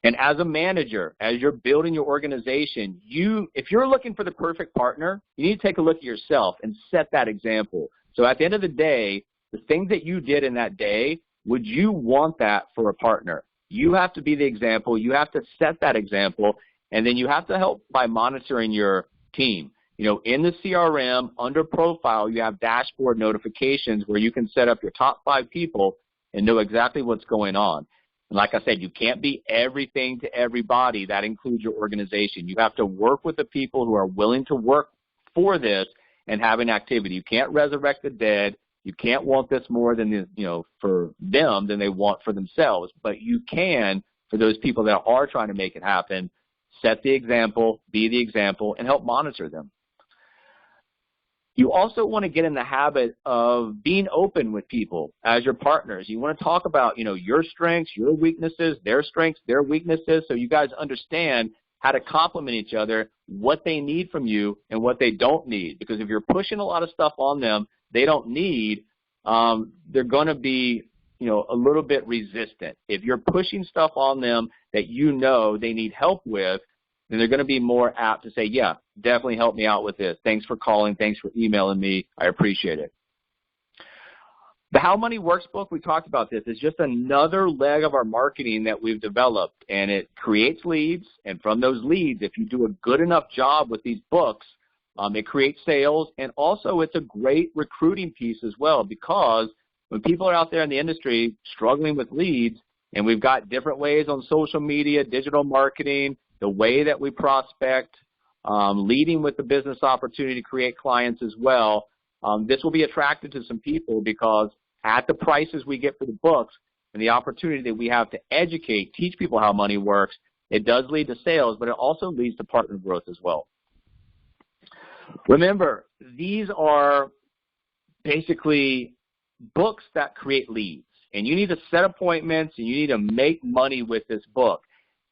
And as a manager, as you're building your organization, if you're looking for the perfect partner, you need to take a look at yourself and set that example. So at the end of the day, the things that you did in that day, would you want that for a partner? You have to be the example. You have to set that example, and then you have to help by monitoring your team. in the CRM, under profile, you have dashboard notifications where you can set up your top 5 people and know exactly what's going on. And like I said, you can't be everything to everybody. That includes your organization. You have to work with the people who are willing to work for this and have an activity. You can't resurrect the dead. You can't want this more than, for them than they want for themselves. But you can, for those people that are trying to make it happen, set the example, be the example, and help monitor them. You also want to get in the habit of being open with people as your partners. You want to talk about, your strengths, your weaknesses, their strengths, their weaknesses, so you guys understand how to complement each other, what they need from you and what they don't need. Because if you're pushing a lot of stuff on them they don't need, they're going to be, a little bit resistant. If you're pushing stuff on them that they need help with, then they're going to be more apt to say, yeah, definitely help me out with this. Thanks for calling. Thanks for emailing me. I appreciate it. The How Money Works book, we talked about this, is just another leg of our marketing that we've developed, and it creates leads. And from those leads, if you do a good enough job with these books, it creates sales. And also it's a great recruiting piece as well, because when people are out there in the industry struggling with leads, and we've got different ways on social media, digital marketing, the way that we prospect, leading with the business opportunity to create clients as well, this will be attractive to some people, because at the prices we get for the books and the opportunity that we have to educate, teach people how money works, it does lead to sales, but it also leads to partner growth as well. Remember, these are basically books that create leads, and you need to set appointments and you need to make money with this book.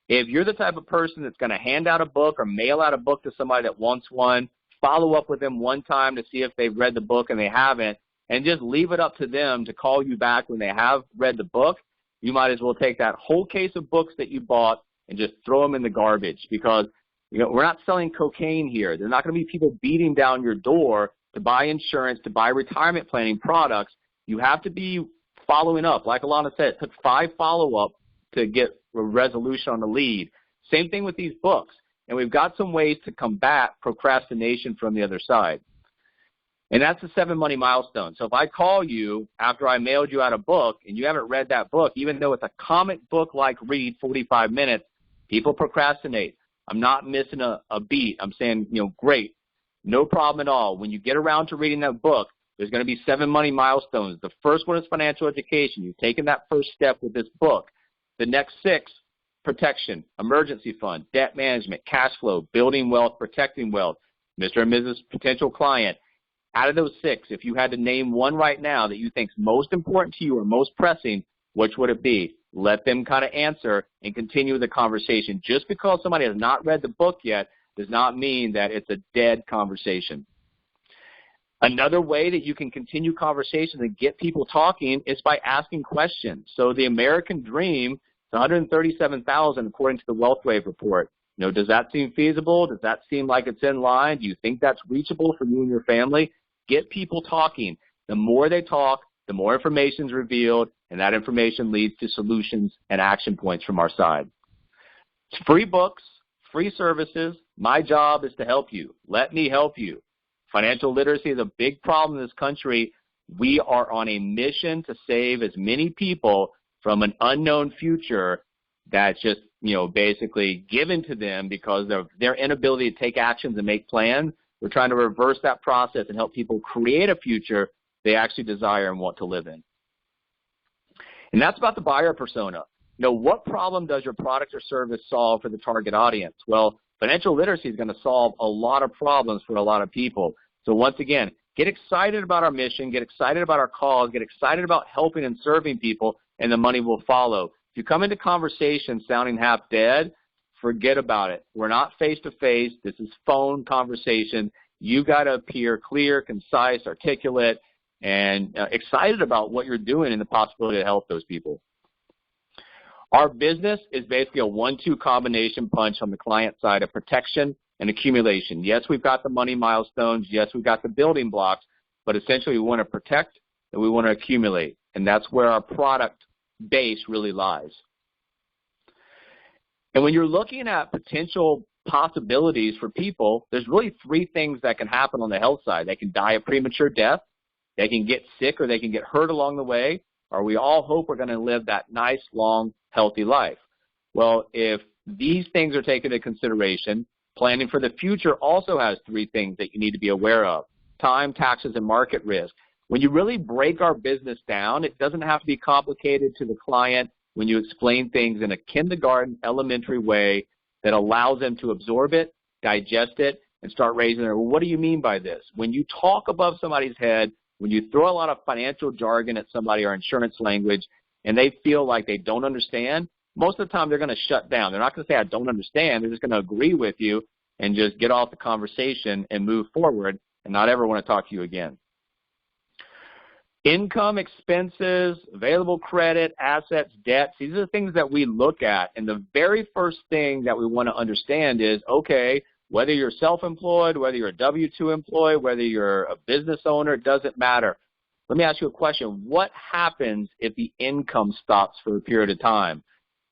If you're the type of person that's going to hand out a book or mail out a book to somebody that wants one, follow up with them one time to see if they've read the book and they haven't, and just leave it up to them to call you back when they have read the book, you might as well take that whole case of books that you bought and just throw them in the garbage, because we're not selling cocaine here. There's not going to be people beating down your door to buy insurance, to buy retirement planning products. You have to be following up. Like Alana said, it took 5 follow-up to get a resolution on the lead. Same thing with these books. And we've got some ways to combat procrastination from the other side. And that's the 7 money milestone. So if I call you after I mailed you out a book and you haven't read that book, even though it's a comic book-like read, 45 minutes, people procrastinate. I'm not missing a beat. I'm saying, great, no problem at all. When you get around to reading that book, there's going to be 7 money milestones. The first one is financial education. You've taken that first step with this book. The next 6, protection, emergency fund, debt management, cash flow, building wealth, protecting wealth, Mr. and Mrs. potential client. Out of those 6, if you had to name one right now that you think is most important to you or most pressing, which would it be? Let them kind of answer and continue the conversation. Just because somebody has not read the book yet does not mean that it's a dead conversation. Another way that you can continue conversations and get people talking is by asking questions. So the American dream is 137,000 according to the WealthWave report. Does that seem feasible? Does that seem like it's in line? Do you think that's reachable for you and your family? Get people talking. The more they talk, the more information is revealed, and that information leads to solutions and action points from our side. It's free books, free services. My job is to help you. Let me help you. Financial literacy is a big problem in this country. We are on a mission to save as many people from an unknown future that's just, basically given to them because of their inability to take actions and make plans. We're trying to reverse that process and help people create a future they actually desire and want to live in. And that's about the buyer persona. What problem does your product or service solve for the target audience? Well, financial literacy is going to solve a lot of problems for a lot of people. So once again, get excited about our mission, get excited about our cause, get excited about helping and serving people, and the money will follow. If you come into conversation sounding half dead, forget about it. We're not face-to-face. This is phone conversation. You got to appear clear, concise, articulate, and excited about what you're doing and the possibility to help those people. Our business is basically a 1-2 combination punch on the client side of protection and accumulation. Yes, we've got the money milestones. Yes, we've got the building blocks, but essentially we want to protect and we want to accumulate, and that's where our product base really lies. And when you're looking at potential possibilities for people, there's really three things that can happen on the health side. They can die a premature death, they can get sick, or they can get hurt along the way, or we all hope we're going to live that nice, long, healthy life. Well, if these things are taken into consideration, planning for the future also has three things that you need to be aware of: time, taxes, and market risk. When you really break our business down, it doesn't have to be complicated to the client when you explain things in a kindergarten, elementary way that allows them to absorb it, digest it, and start raising their, well, what do you mean by this? When you talk above somebody's head, when you throw a lot of financial jargon at somebody or insurance language, and they feel like they don't understand, most of the time they're going to shut down. They're not going to say, I don't understand. They're just going to agree with you and just get off the conversation and move forward and not ever want to talk to you again. Income, expenses, available credit, assets, debts, these are the things that we look at. And the very first thing that we want to understand is, okay, whether you're self-employed, whether you're a W-2 employee, whether you're a business owner, it doesn't matter. Let me ask you a question. What happens if the income stops for a period of time?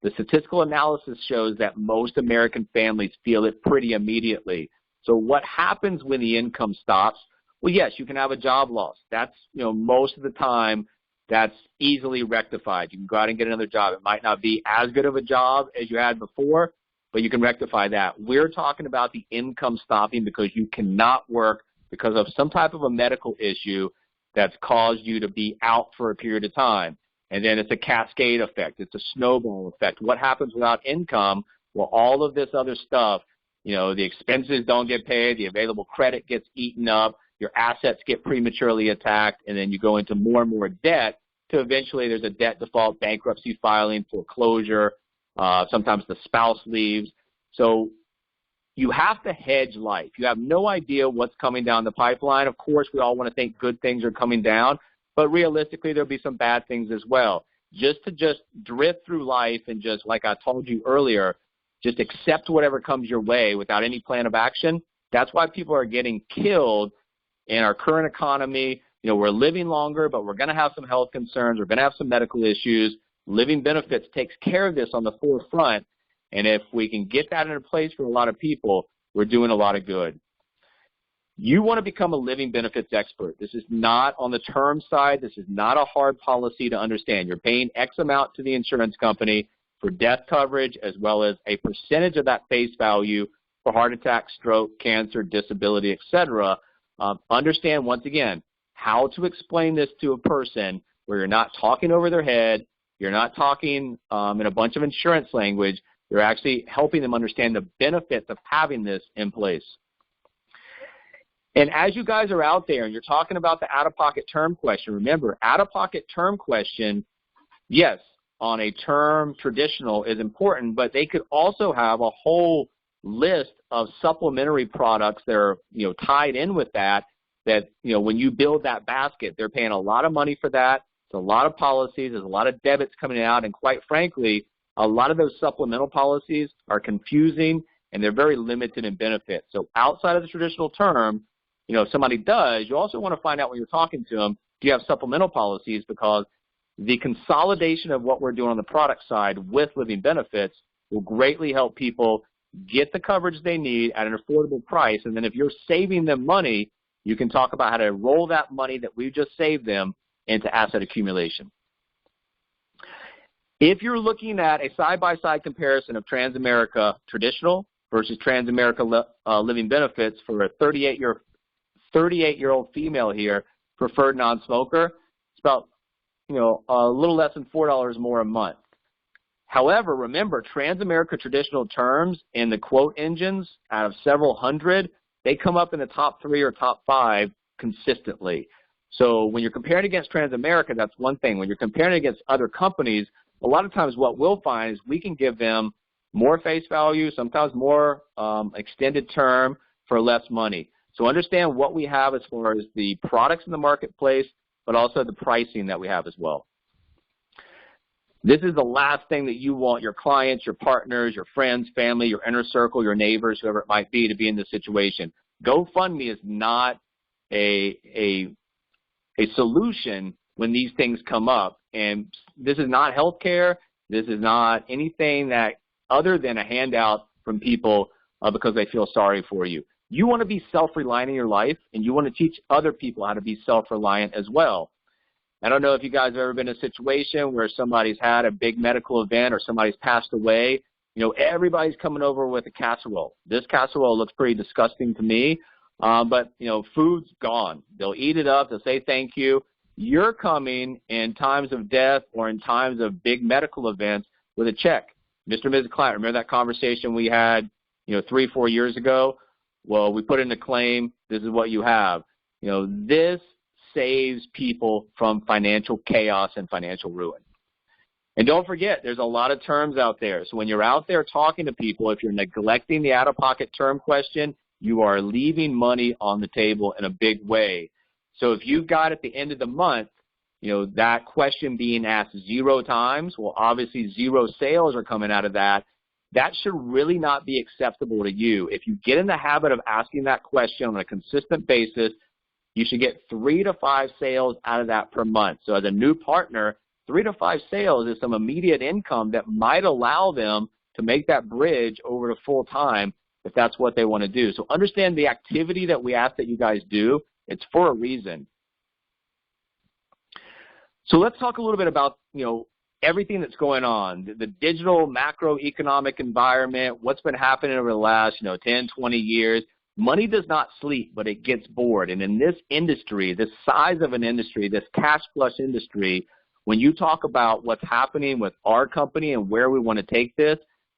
The statistical analysis shows that most American families feel it pretty immediately. So what happens when the income stops? Well, yes, you can have a job loss. That's, most of the time that's easily rectified. You can go out and get another job. It might not be as good of a job as you had before, but you can rectify that. We're talking about the income stopping because you cannot work because of some type of a medical issue that's caused you to be out for a period of time. And then it's a cascade effect. It's a snowball effect. What happens without income? Well, all of this other stuff, the expenses don't get paid, the available credit gets eaten up, your assets get prematurely attacked, and then you go into more and more debt to eventually there's a debt default, bankruptcy filing, foreclosure, sometimes the spouse leaves. So you have to hedge life. You have no idea what's coming down the pipeline. Of course, we all want to think good things are coming down, but realistically there'll be some bad things as well. Just drift through life and just, like I told you earlier, just accept whatever comes your way without any plan of action. That's why people are getting killed in our current economy. We're living longer, but we're going to have some health concerns. We're going to have some medical issues. Living benefits takes care of this on the forefront. And if we can get that into place for a lot of people, we're doing a lot of good. You want to become a living benefits expert. This is not on the term side. This is not a hard policy to understand. You're paying X amount to the insurance company for death coverage as well as a percentage of that face value for heart attack, stroke, cancer, disability, etc. Understand, once again, how to explain this to a person where you're not talking over their head, you're not talking in a bunch of insurance language, you're actually helping them understand the benefits of having this in place. And as you guys are out there and you're talking about the out-of-pocket term question, remember, out-of-pocket term question, yes, on a term traditional is important, but they could also have a whole list of supplementary products that are, tied in with that, when you build that basket, they're paying a lot of money for that. It's a lot of policies. There's a lot of debits coming out. And quite frankly, a lot of those supplemental policies are confusing and they're very limited in benefits. So outside of the traditional term, if somebody does, you also want to find out when you're talking to them, do you have supplemental policies? Because the consolidation of what we're doing on the product side with living benefits will greatly help people get the coverage they need at an affordable price. And then if you're saving them money, you can talk about how to roll that money that we just saved them into asset accumulation. If you're looking at a side-by-side comparison of Transamerica traditional versus Transamerica living benefits for a 38-year-old female here, preferred non-smoker, it's about a little less than $4 more a month. However, remember, Transamerica traditional terms in the quote engines, out of several hundred, they come up in the top 3 or top 5 consistently. So when you're comparing against Transamerica, that's one thing. When you're comparing against other companies, a lot of times what we'll find is we can give them more face value, sometimes more extended term for less money. So understand what we have as far as the products in the marketplace, but also the pricing that we have as well. This is the last thing that you want your clients, your partners, your friends, family, your inner circle, your neighbors, whoever it might be, to be in this situation. GoFundMe is not a solution when these things come up. And this is not healthcare. This is not anything that other than a handout from people because they feel sorry for you. You want to be self-reliant in your life, and you want to teach other people how to be self-reliant as well. I don't know if you guys have ever been in a situation where somebody's had a big medical event or somebody's passed away. You know, everybody's coming over with a casserole. This casserole looks pretty disgusting to me, but, you know, food's gone. They'll eat it up. They'll say thank you. You're coming in times of death or in times of big medical events with a check. Mr. and Mrs. Client, remember that conversation we had, 3-4 years ago? Well, we put in a claim. This is what you have. This saves people from financial chaos and financial ruin. And don't forget, there's a lot of terms out there. So when you're out there talking to people, if you're neglecting the out-of-pocket term question, you are leaving money on the table in a big way. So if you've got at the end of the month, that question being asked 0 times, well, obviously 0 sales are coming out of that. That should really not be acceptable to you. If you get in the habit of asking that question on a consistent basis, you should get 3 to 5 sales out of that per month. So as a new partner, 3 to 5 sales is some immediate income that might allow them to make that bridge over to full time if that's what they want to do. So understand the activity that we ask that you guys do. It's for a reason. So let's talk a little bit about, everything that's going on, the digital macroeconomic environment, what's been happening over the last, 10, 20 years. Money does not sleep, but it gets bored. And in this industry, this size of an industry, this cash flush industry, when you talk about what's happening with our company and where we want to take this,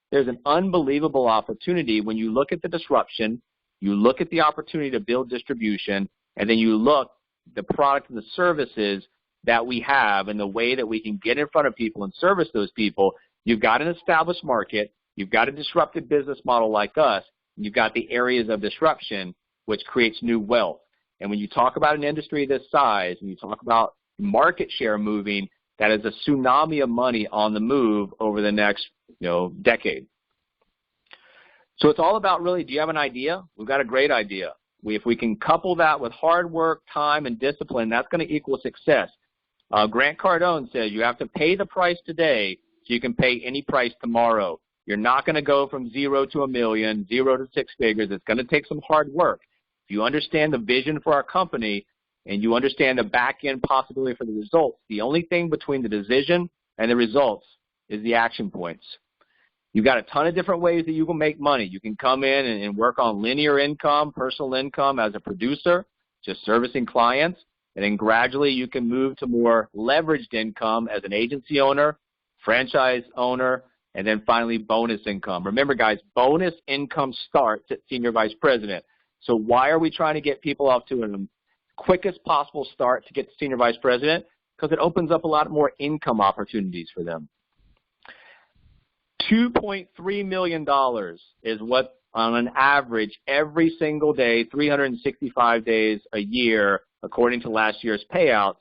there's an unbelievable opportunity when you look at the disruption, you look at the opportunity to build distribution, and then you look at the product and the services that we have and the way that we can get in front of people and service those people. You've got an established market, you've got a disruptive business model like us, and you've got the areas of disruption, which creates new wealth. And when you talk about an industry this size and you talk about market share moving, that is a tsunami of money on the move over the next, decade. So it's all about really, do you have an idea? We've got a great idea. If we can couple that with hard work, time, and discipline, that's going to equal success. Grant Cardone says you have to pay the price today so you can pay any price tomorrow. You're not going to go from 0 to $1 million, 0 to 6 figures. It's going to take some hard work. If you understand the vision for our company and you understand the back end possibility for the results, the only thing between the decision and the results is the action points. You've got a ton of different ways that you can make money. You can come in and work on linear income, personal income as a producer, just servicing clients. And then gradually you can move to more leveraged income as an agency owner, franchise owner, and then finally bonus income. Remember, guys, bonus income starts at Senior Vice President. So why are we trying to get people off to the quickest possible start to get to Senior Vice President? Because it opens up a lot more income opportunities for them. $2.3 million is what, on an average, every single day, 365 days a year, according to last year's payouts,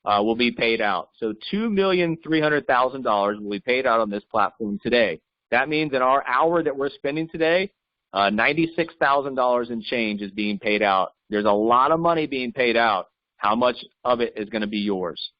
will be paid out. So $2,300,000 will be paid out on this platform today. That means in our hour that we're spending today, $96,000 in change is being paid out. There's a lot of money being paid out. How much of it is going to be yours?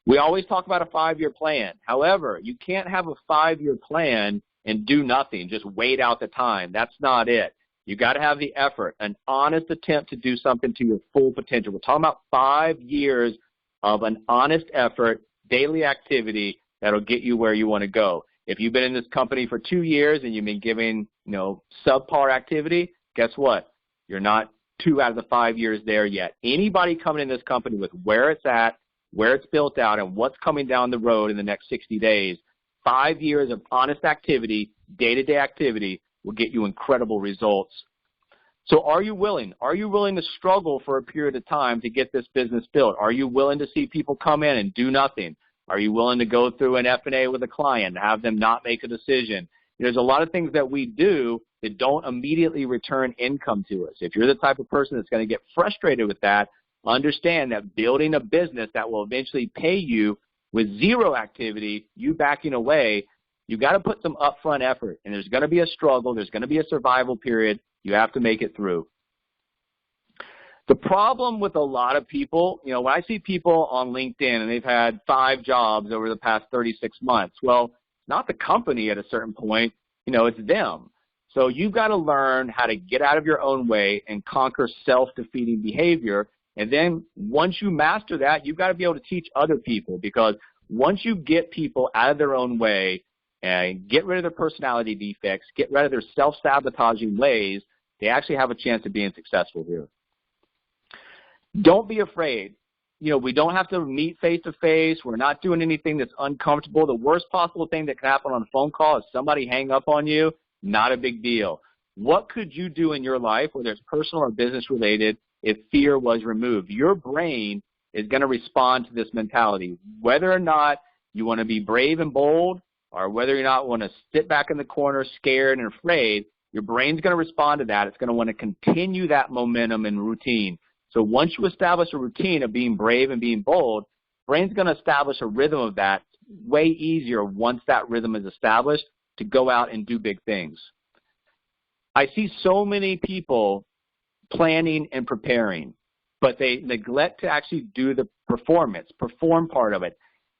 We always talk about a 5-year plan. However, you can't have a 5-year plan and do nothing, just wait out the time. That's not it. You got to have the effort, an honest attempt to do something to your full potential. We're talking about 5 years of an honest effort, daily activity that'll get you where you want to go. If you've been in this company for 2 years and you've been giving, subpar activity, guess what? You're not 2 out of the 5 years there yet. Anybody coming in this company with where it's at, where it's built out, and what's coming down the road in the next 60 days, 5 years of honest activity, day-to-day activity, will get you incredible results. So are you willing? Are you willing to struggle for a period of time to get this business built? Are you willing to see people come in and do nothing? Are you willing to go through an F&A with a client, have them not make a decision? There's a lot of things that we do that don't immediately return income to us. If you're the type of person that's going to get frustrated with that, understand that building a business that will eventually pay you with 0 activity, you backing away, you got to put some upfront effort, and there's going to be a struggle. There's going to be a survival period. You have to make it through. The problem with a lot of people, when I see people on LinkedIn and they've had 5 jobs over the past 36 months, well, it's not the company at a certain point, it's them. So you've got to learn how to get out of your own way and conquer self-defeating behavior. And then once you master that, you've got to be able to teach other people, because once you get people out of their own way and get rid of their personality defects, get rid of their self-sabotaging ways, they actually have a chance of being successful here. Don't be afraid. You know, we don't have to meet face-to-face. We're not doing anything that's uncomfortable. The worst possible thing that can happen on a phone call is somebody hang up on you. Not a big deal. What could you do in your life, whether it's personal or business related, if fear was removed? Your brain is going to respond to this mentality. Whether or not you want to be brave and bold, or whether or not want to sit back in the corner scared and afraid, your brain's going to respond to that. It's going to want to continue that momentum and routine. So once you establish a routine of being brave and being bold, brain's going to establish a rhythm of that way easier once that rhythm is established to go out and do big things. I see so many people planning and preparing, but they neglect to actually do the perform part of it.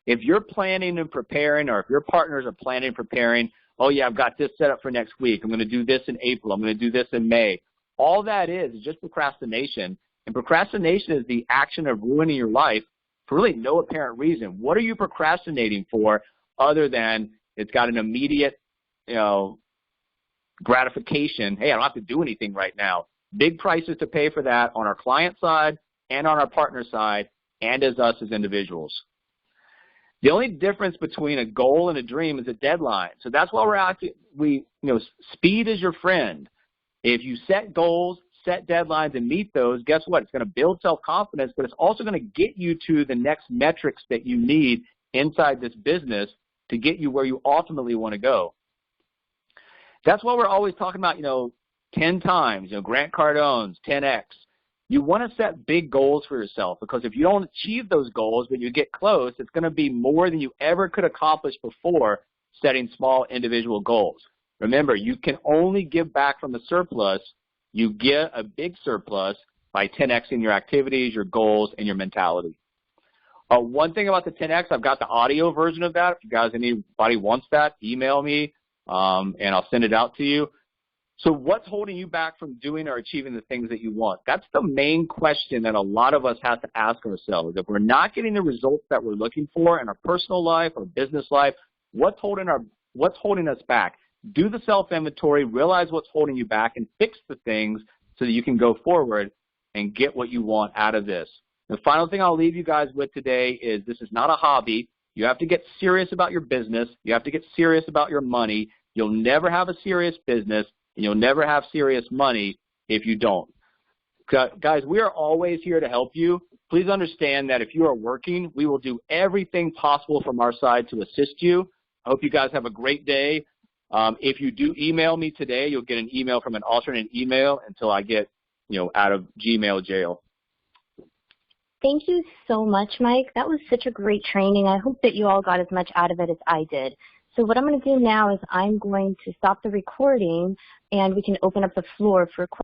If you're planning and preparing, or if your partners are planning and preparing, oh yeah, I've got this set up for next week, I'm going to do this in April, I'm going to do this in May, all that is just procrastination. And procrastination is the action of ruining your life for really no apparent reason. What are you procrastinating for other than it's got an immediate, gratification? Hey, I don't have to do anything right now. Big prices to pay for that on our client side and on our partner side, and as us as individuals. The only difference between a goal and a dream is a deadline. So that's why speed is your friend. If you set goals, set deadlines, and meet those, guess what? It's going to build self-confidence, but it's also going to get you to the next metrics that you need inside this business to get you where you ultimately want to go. That's why we're always talking about, 10 times, Grant Cardone's 10X. You want to set big goals for yourself, because if you don't achieve those goals, but you get close, it's going to be more than you ever could accomplish before setting small individual goals. Remember, you can only give back from the surplus. You get a big surplus by 10Xing your activities, your goals, and your mentality. One thing about the 10X, I've got the audio version of that. If anybody wants that, email me, and I'll send it out to you. So what's holding you back from doing or achieving the things that you want? That's the main question that a lot of us have to ask ourselves. If we're not getting the results that we're looking for in our personal life or business life, what's holding us back? Do the self-inventory, realize what's holding you back, and fix the things so that you can go forward and get what you want out of this. The final thing I'll leave you guys with today is this is not a hobby. You have to get serious about your business. You have to get serious about your money. You'll never have a serious business, and you'll never have serious money if you don't. Guys, we are always here to help you. Please understand that if you are working, we will do everything possible from our side to assist you. I hope you guys have a great day. If you do email me today, you'll get an email from an alternate email until I get, out of Gmail jail. Thank you so much, Mike. That was such a great training. I hope that you all got as much out of it as I did. So what I'm going to do now is I'm going to stop the recording, and we can open up the floor for questions.